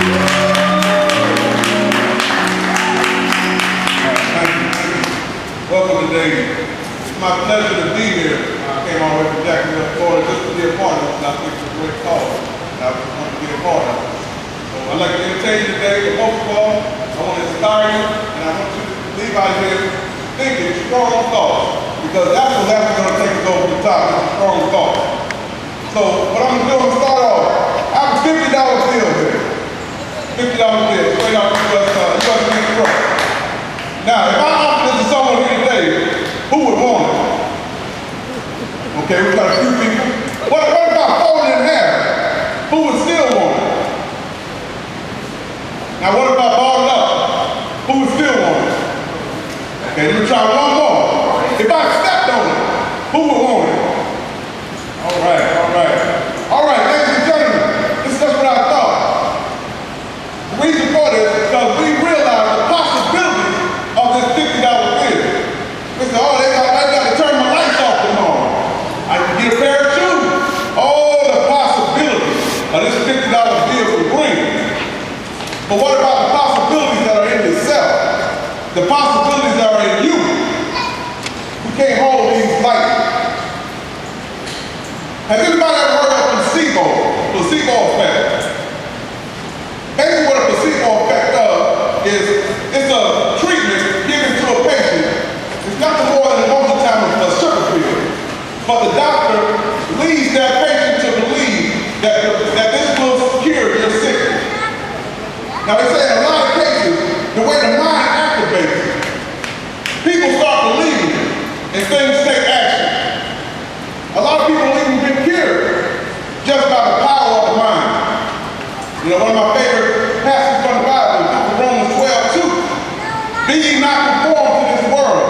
Welcome today. It's my pleasure to be here. I came all the way from Jacksonville, Florida, just to be a part of it. I think it's a great cause. I just want to be a part of it. So I'd like to entertain you today, but most of all, I want to inspire you, and I want you to leave out here thinking strong thoughts, because that's what's actually going to take us over the top, is strong thoughts. So what I'm going to do, I'm going to start off. I have a $50 bill here. $50 bill, straight out the U.S. Mint Trust. Now, if I offer this to someone here today, who would want it? Okay, we've got a few people. What if I fold it in half? Who would still want it? Now, what if I bought it up? Who would still want it? Okay, let me try one more. If I stepped on it, who would want it? All right, all right. All right, ladies and gentlemen, this is just what I thought. The reason for this is because we realize the possibilities of this $50 bill. We said, oh, I got to turn my lights off tomorrow. I can get a pair of shoes. All the possibilities of this $50 bill will bring. But what about the possibilities that are in yourself? The possibilities that are in you? We can't hold these lightly. Has anybody ever heard of placebo? Placebo effect. Basically what a placebo effect does is it's a treatment given to a patient. It's nothing more than most of the time a sugar pill. But the doctor leads that patient to believe that this will cure your sickness. Now they say in a lot of cases, the way the mind activates, people start believing and things take action. A lot of people even been cured just by the power of the mind. You know, one of my favorite passages from the Bible is Romans 12:2. Be ye not conformed to this world,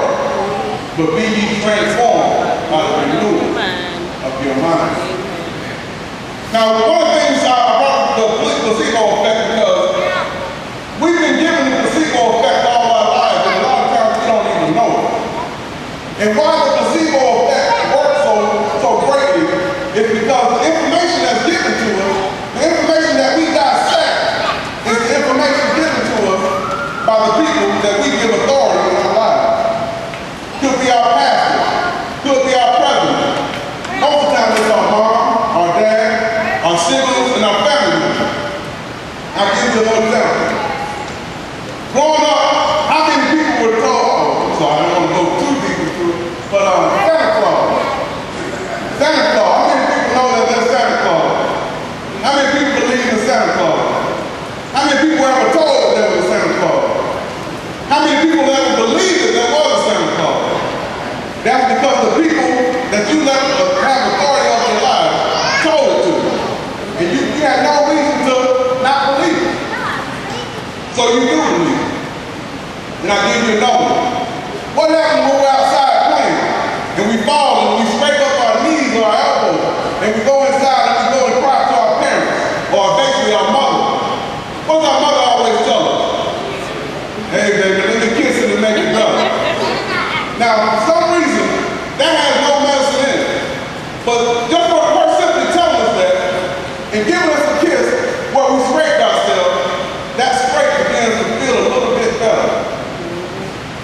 but be ye transformed by the renewal of your mind. Now, one of the things I brought the placebo effect because we've been given the placebo effect all our lives, and a lot of times we don't even know it. And why the placebo effect works so greatly is because the information that's given to us, the information that we dissect, is the information given to us by the people that we give authority in our lives. Could be our pastor, could be our president. Most of the time it's our mom, our dad, our siblings, and our family members. I'll give you an example. Growing up, how many people were told, so I don't want to go too deep into it, but Santa Claus. Santa Claus, how many people know that there's Santa Claus? How many people believe in Santa Claus? How many people ever told that there was a Santa Claus? How many people ever believed that there was a Santa Claus? That's because the people that you let have authority over your lives told it to you. And you had no reason to not believe it. So you do believe it. And I'll give you another one. What happens when we're outside playing and we fall and we scrape up our knees or our elbows and we go inside and we go and cry to our parents or basically our mother? What does our mother always tell us? Hey baby, let me kiss it and make it better. Now, for some reason, that has no medicine in it. But just for her simply telling us that and giving us a kiss where we scraped ourselves, that scrape begins to feel a little bit better.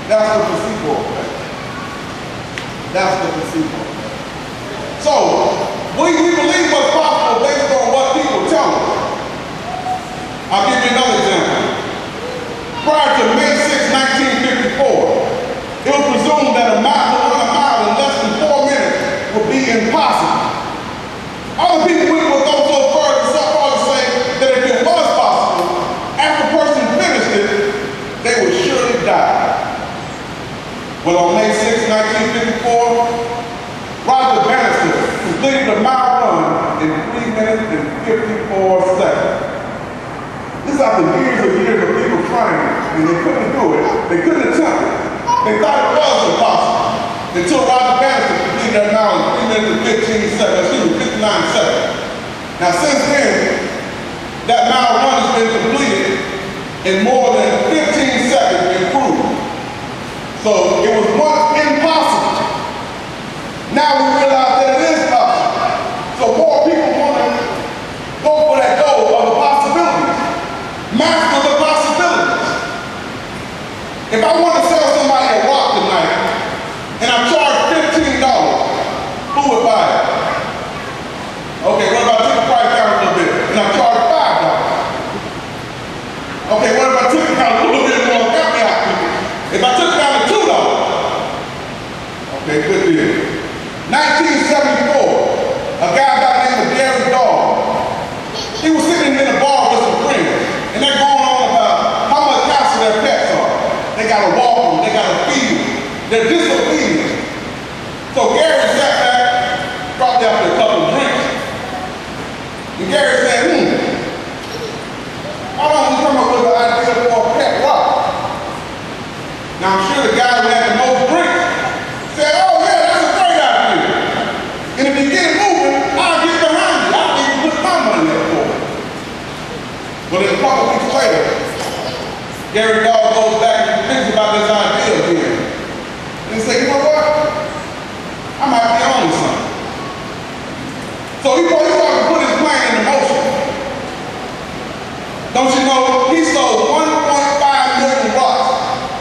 That's the placebo effect. That's the placebo effect. So, we believe what's possible based on what people tell us. I'll give you another example. Prior to May 6, 1954, it was presumed that a mile to run a mile in less than 4 minutes would be impossible. Other people would go so far to say that if it was possible, after a person finished it, they would surely die. Well, on May 6, 1954, Roger Bannister completed a mile run in 3 minutes and 54 seconds. This is after years and years of people trying, and they couldn't do it. They couldn't attempt it. They thought it was impossible until Roger Bannister completed that mile in 3 minutes and 59 seconds. Now, since then, that mile run has been completed in more than 15 seconds improved. So it was once impossible. Now we realize that it is possible. So more people want to go for that goal of the possibilities. They're disobedient. So Gary sat back, probably after a couple of drinks, and Gary said, why don't we come up with an idea for a pet rock? Now I'm sure the guy who had the most drinks said, oh yeah, that's a great idea. And if you get it moving, I'll get behind it. I'll even put my money up for it. But then a couple weeks later, Gary Dawg goes back and thinks about this idea again. And he said, you know what? I might be on to something. So he started to put his plan into motion. Don't you know, he sold 1.5 million rocks,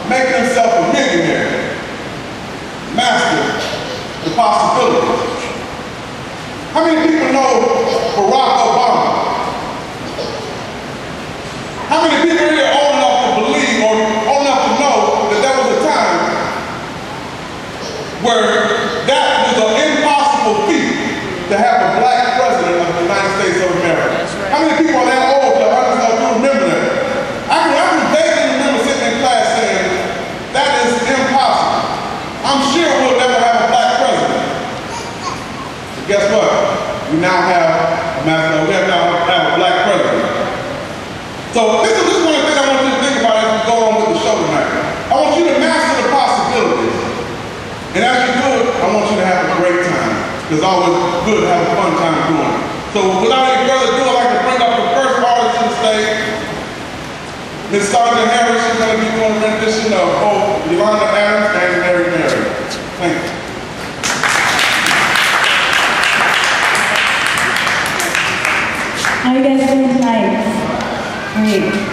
making himself a millionaire. Master the possibilities. How many people know Barack Obama? How many people here are old enough to believe or old enough to know that there was a time where that was an impossible feat to have a black president of the United States of America? Right. How many people are that old to remember that? I can vaguely remember sitting in class saying, that is impossible. I'm sure we'll never have a black president. But guess what? We now have a black president. So this is one of the things I want you to think about as we go on with the show tonight. I want you to master the possibilities. And as you do it, I want you to have a great time. Because it's always good to have a fun time doing it. So without any further ado, I'd like to bring up the first artist on the stage. Ms. Sergeant Harris is going to be doing a rendition of both Yolanda Adams and Mary Mary.